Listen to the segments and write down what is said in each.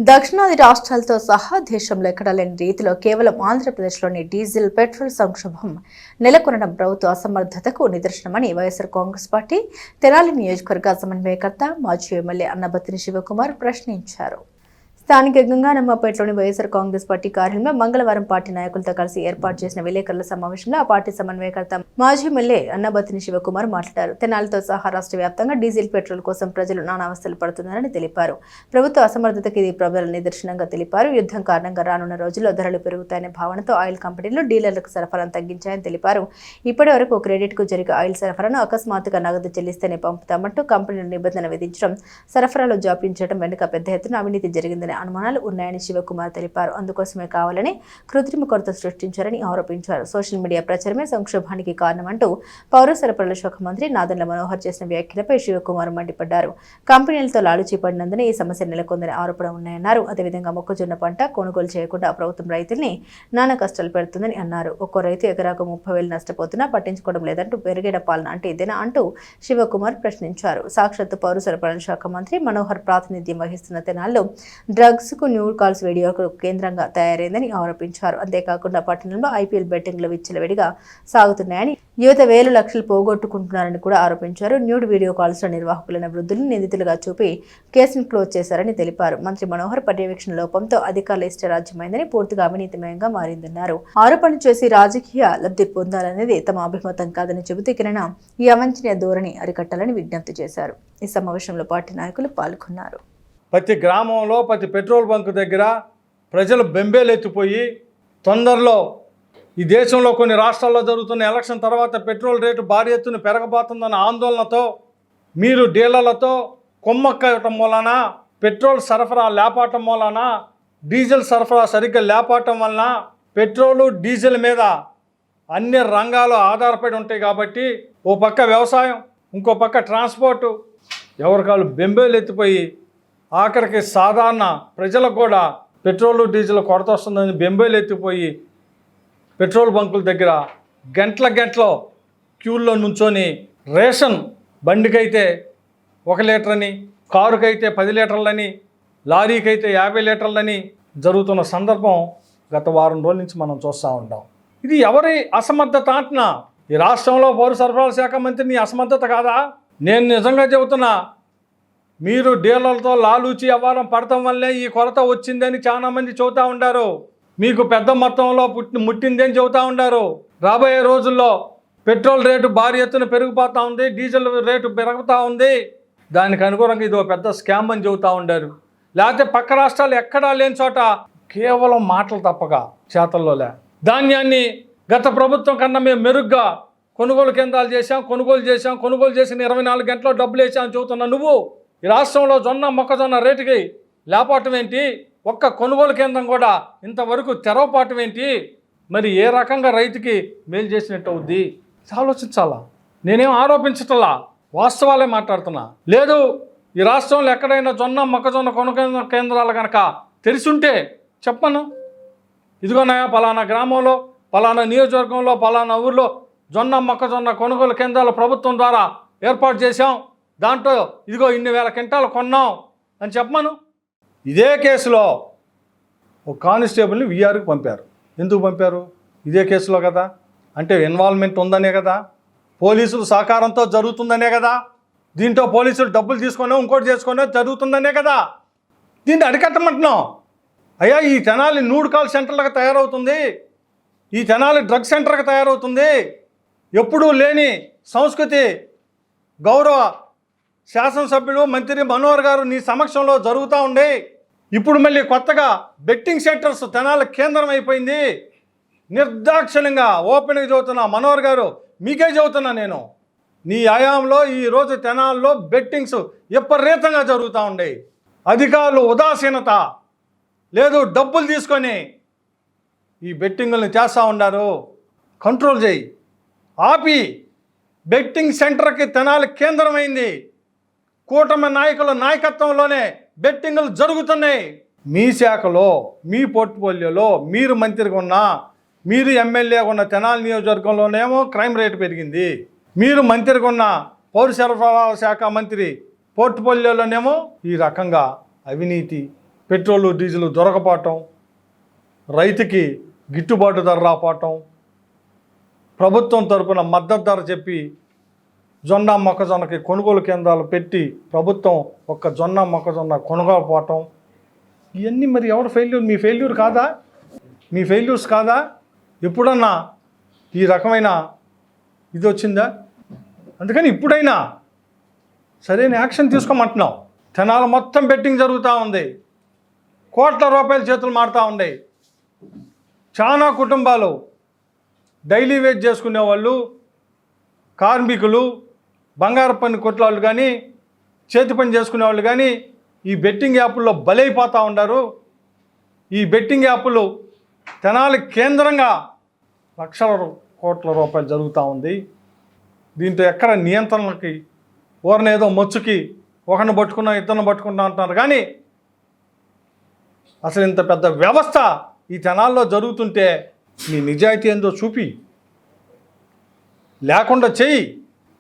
దక్షిణాది రాష్ట్రాలతో సహా దేశంలో ఎక్కడా లేని రీతిలో కేవలం ఆంధ్రప్రదేశ్లోని డీజిల్ పెట్రోల్ సంక్షోభం నెలకొనడం ప్రభుత్వ అసమర్థతకు నిదర్శనమని వైఎస్ఆర్ కాంగ్రెస్ పార్టీ తెనాలి నియోజకవర్గ సమన్వయకర్త మాజీ ఎమ్మెల్యే అన్నబత్తిని శివకుమార్ ప్రశ్నించారు. స్థానిక గంగానమ్మపేటలోని వైఎస్ఆర్ కాంగ్రెస్ పార్టీ కార్యాలయంలో మంగళవారం పార్టీ నాయకులతో కలిసి ఏర్పాటు చేసిన విలేకరుల సమావేశంలో ఆ పార్టీ సమన్వయకర్త మాజీ ఎమ్మెల్యే అన్నబత్తిని శివకుమార్ మాట్లాడారు. తెనాలితో సహా రాష్ట్ర వ్యాప్తంగా డీజిల్ పెట్రోల్ కోసం ప్రజలు నానావస్థలు పడుతున్నారని తెలిపారు. ప్రభుత్వ అసమర్థతకి ఇది ప్రబల నిదర్శనంగా తెలిపారు. యుద్ధం కారణంగా రానున్న రోజుల్లో ధరలు పెరుగుతాయనే భావనతో ఆయిల్ కంపెనీలు డీలర్లకు సరఫరాను తగ్గించాయని తెలిపారు. ఇప్పటి వరకు క్రెడిట్ కు జరిగే ఆయిల్ సరఫరాను అకస్మాత్తుగా నగదు చెల్లిస్తేనే పంపుతామంటూ కంపెనీలు నిబంధన విధించడం, సరఫరాలో జాప్యం చేయడం వెనుక పెద్ద ఎత్తున అవినీతి జరిగిందని అనుమానాలు ఉన్నాయని శివకుమార్ తెలిపారు. అందుకోసమే కావాలని కృత్రిమ కొరత సృష్టించారని ఆరోపించారు. సోషల్ మీడియా ప్రచారమే సంక్షోభానికి కారణమంటూ పౌర సరఫరాల శాఖ మంత్రి నాదెండ్ల మనోహర్ చేసిన వ్యాఖ్యలపై శివకుమార్ మండిపడ్డారు. కంపెనీలతో లాలుచీ పడినందునే ఈ సమస్య నెలకొందని ఆరోపణ ఉన్నాయన్నారు. అదేవిధంగా మొక్కజొన్న పంట కొనుగోలు చేయకుండా ప్రభుత్వం రైతుల్ని నానా కష్టాలు పెడుతుందని అన్నారు. ఒక్కో రైతు ఎకరాకు 30,000 నష్టపోతున్నా పట్టించుకోవడం లేదంటూ పెరిగేడ పాలన అంటే ఇదేనా అంటూ శివకుమార్ ప్రశ్నించారు. సాక్షాత్తు పౌర సరఫరాల శాఖ మంత్రి మనోహర్ ప్రాతినిధ్యం వహిస్తున్న తెనాల్లో డ్రగ్స్ కు న్యూడ్ కాల్స్ వీడియోకు కేంద్రంగా తయారైందని ఆరోపించారు. అంతేకాకుండా పట్టణంలో ఐపీఎల్ బెట్టింగ్లు విచ్చలవిడిగా సాగుతున్నాయని, యువత వేలు లక్షలు పోగొట్టుకుంటున్నారని కూడా ఆరోపించారు. న్యూడ్ వీడియో కాల్స్ లో నిర్వాహకులైన వృద్ధులను నిందితులుగా చూపి కేసును క్లోజ్ చేశారని తెలిపారు. మంత్రి మనోహర్ పర్యవేక్షణ లోపంతో అధికారుల ఇష్టరాజ్యమైందని, పూర్తిగా అవినీతిమయంగా మారిందన్నారు. ఆరోపణ చేసి రాజకీయ లబ్ధి పొందాలనేది తమ అభిమతం కాదని చెబుతూ ఇకనైనా ఈ అవంచనీయ ధోరణి అరికట్టాలని విజ్ఞప్తి చేశారు. ఈ సమావేశంలో పార్టీ నాయకులు పాల్గొన్నారు. ప్రతి గ్రామంలో ప్రతి పెట్రోల్ బంకు దగ్గర ప్రజలు బెంబేలెత్తిపోయి తొందరలో ఈ దేశంలో కొన్ని రాష్ట్రాల్లో జరుగుతున్న ఎలక్షన్ తర్వాత పెట్రోల్ రేటు భారీ ఎత్తున పెరగబోతుందన్న ఆందోళనతో మీరు డీలర్లతో కొమ్మక్కటం మూలన, పెట్రోల్ సరఫరా లేపటం మూలన, డీజిల్ సరఫరా సరిగ్గా లేపటం వలన పెట్రోలు డీజిల్ మీద అన్ని రంగాలు ఆధారపడి ఉంటాయి. కాబట్టి ఓ పక్క వ్యవసాయం, ఇంకో పక్క ట్రాన్స్పోర్టు, ఎవరికాళ్ళు బెంబేలెత్తిపోయి ఆఖరికి సాధారణ ప్రజలకు కూడా పెట్రోలు డీజిల్ కొరత వస్తుందని బెంబేలు ఎత్తిపోయి పెట్రోల్ బంకుల దగ్గర గంటల క్యూల్లో నుంచొని రేషన్ బండికైతే 1 లీటర్ని, కారుకైతే 10 లీటర్లని, లారీకైతే 50 లీటర్లని జరుగుతున్న సందర్భం గత వారం రోజుల నుంచి మనం చూస్తూ ఉంటాం. ఇది ఎవరి అసమర్థత అంటున్నా? ఈ రాష్ట్రంలో పౌర సరఫరాల శాఖ మంత్రిని అసమర్థత కాదా? నేను నిజంగా చెబుతున్నా, మీరు డీలర్లతో లాలూచి వ్యవహారం పడటం వల్లే ఈ కొరత వచ్చిందని చాలామంది చెబుతూ ఉంటారు. మీకు పెద్ద మొత్తంలో ముట్టిందని చెబుతూ ఉంటారు. రాబోయే రోజుల్లో పెట్రోల్ రేటు భారీ ఎత్తున పెరిగిపోతూ ఉంది, డీజిల్ రేటు పెరుగుతూ ఉంది. దానికి అనుగుణంగా ఇది ఒక పెద్ద స్కామ్ అని చెబుతూ ఉంటారు. లేకపోతే పక్క రాష్ట్రాలు ఎక్కడా లేని చోట కేవలం మాటలు తప్పక చేతల్లోలే ధాన్యాన్ని గత ప్రభుత్వం కన్నా మేము మెరుగ్గా కొనుగోలు కేంద్రాలు చేశాం, కొనుగోలు చేసిన 24 గంటల్లో డబ్బులు వేసామని చెబుతున్నా నువ్వు. ఈ రాష్ట్రంలో జొన్న మొక్కజొన్న రేటుకి లేపాటం ఏంటి? ఒక్క కొనుగోలు కేంద్రం కూడా ఇంతవరకు తెరవపాటం ఏంటి? మరి ఏ రకంగా రైతుకి మేలు చేసినట్టు అవుద్ది? ఆలోచించాలా. నేనేం ఆరోపించటంలా, వాస్తవాలే మాట్లాడుతున్నా. లేదు, ఈ రాష్ట్రంలో ఎక్కడైనా జొన్న మొక్కజొన్న కొనుగోలు కేంద్రాలు కనుక తెరిచుంటే చెప్పను. ఇదిగోనాయా పలానా గ్రామంలో, పలానా నియోజకవర్గంలో, పలానా ఊర్లో జొన్న మొక్కజొన్న కొనుగోలు కేంద్రాలు ప్రభుత్వం ద్వారా ఏర్పాటు చేశాం, దాంట్లో ఇదిగో ఇన్ని వేల క్వింటాలు కొన్నాం అని చెప్పమను. ఇదే కేసులో ఒక కానిస్టేబుల్ని వీఆర్కి పంపారు. ఎందుకు పంపారు? ఇదే కేసులో కదా. అంటే ఇన్వాల్వ్మెంట్ ఉందనే కదా, పోలీసులు సహకారంతో జరుగుతుందనే కదా, దీంట్లో పోలీసులు డబ్బులు తీసుకొని ఇంకోటి చేసుకొని జరుగుతుందనే కదా. దీన్ని అరికట్టమంటున్నాం. అయ్యా, ఈ తెనాలి న్యూడ్ కాల్ సెంటర్లకు తయారవుతుంది, ఈ తెనాలి డ్రగ్ సెంటర్కి తయారవుతుంది. ఎప్పుడూ లేని సంస్కృతి గౌరవ శాసనసభ్యుడు మంత్రి మనోహర్ గారు నీ సమక్షంలో జరుగుతూ ఉండే. ఇప్పుడు మళ్ళీ కొత్తగా బెట్టింగ్ సెంటర్స్ తెనాలి కేంద్రం అయిపోయింది. నిర్దాక్షిణ్యంగా ఓపెన్గా చదువుతున్నా మనోహర్ గారు, మీకే చదువుతున్నా నేను. నీ హయాంలో ఈరోజు తెనాల్లో బెట్టింగ్స్ విపరీతంగా జరుగుతూ ఉండే. అధికారులు ఉదాసీనత లేదు, డబ్బులు తీసుకొని ఈ బెట్టింగుల్ని చేస్తూ ఉన్నారు. కంట్రోల్ చేయి, ఆపి. బెట్టింగ్ సెంటర్కి తెనాలి కేంద్రమైంది. కూటమి నాయకుల నాయకత్వంలోనే బెట్టింగులు జరుగుతున్నాయి. మీ శాఖలో, మీ పోర్ట్ఫోలియోలో మీరు మంత్రిగా ఉన్నా, మీరు ఎమ్మెల్యేగా ఉన్న తెనాలి నియోజకవర్గంలోనేమో క్రైమ్ రేటు పెరిగింది. మీరు మంత్రిగా ఉన్న పౌర సరఫరాల శాఖ మంత్రి పోర్ట్ఫోలియోలోనేమో ఈ రకంగా అవినీతి పెట్రోలు డీజిల్ దొరకపోవటం, రైతుకి గిట్టుబాటు ధర రాకపోవటం, ప్రభుత్వం తరపున మద్దతు ధర చెప్పి జొన్న మొక్కజొన్నకి కొనుగోలు కేంద్రాలు పెట్టి ప్రభుత్వం ఒక్క జొన్న మొక్కజొన్న కొనుగోలుపోవటం, ఇవన్నీ మరి ఎవరు ఫెయిల్యూర్? మీ ఫెయిల్యూర్ కాదా? మీ ఫెయిల్యూర్స్ కాదా? ఎప్పుడన్నా ఈ రకమైన ఇది వచ్చిందా? అందుకని ఇప్పుడైనా సరైన యాక్షన్ తీసుకోమంటున్నాం. తెనాలి మొత్తం బెట్టింగ్ జరుగుతూ ఉంది, కోట్ల రూపాయల చేతులు మారుతూ ఉన్నాయి. చాలా కుటుంబాలు డైలీ వేజ్ చేసుకునే వాళ్ళు, కార్మికులు, బంగారు పని కొట్లాళ్ళు కానీ, చేతి పని చేసుకునే వాళ్ళు కానీ ఈ బెట్టింగ్ యాప్ల్లో బలైపోతూ ఉన్నారు. ఈ బెట్టింగ్ యాప్లు తెనాలి కేంద్రంగా లక్షల కోట్ల రూపాయలు జరుగుతూ ఉంది. దీంతో ఎక్కడ నియంత్రణలకి ఓరనేదో మొచ్చుకి ఒకరిని పట్టుకున్నా ఇద్దరిని పట్టుకున్నా అంటున్నారు. కానీ అసలు ఇంత పెద్ద వ్యవస్థ ఈ తెనాల్లో జరుగుతుంటే నీ నిజాయితీ ఏందో చూపి, లేకుండా చెయ్యి.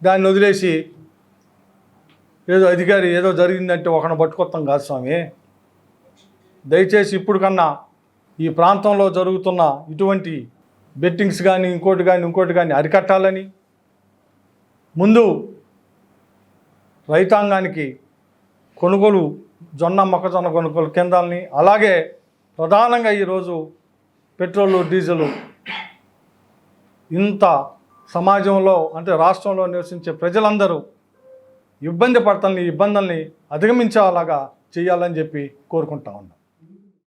దాన్ని వదిలేసి ఏదో అధికారి ఏదో జరిగిందంటే ఒకరిని పట్టుకొస్తాం కాదు స్వామి. దయచేసి ఇప్పుడు కన్నా ఈ ప్రాంతంలో జరుగుతున్న ఇటువంటి బెట్టింగ్స్ కానీ ఇంకోటి కానీ అరికట్టాలని, ముందు రైతాంగానికి కొనుగోలు జొన్న మొక్కజొన్న కొనుగోలు కేంద్రాలని, అలాగే ప్రధానంగా ఈరోజు పెట్రోలు డీజిల్ ఇంత సమాజంలో అంటే రాష్ట్రంలో నివసించే ప్రజలందరూ ఇబ్బంది పడుతున్న ఇబ్బందుల్ని అధిగమించేలాగా చేయాలని చెప్పి కోరుకుంటా ఉన్నాం.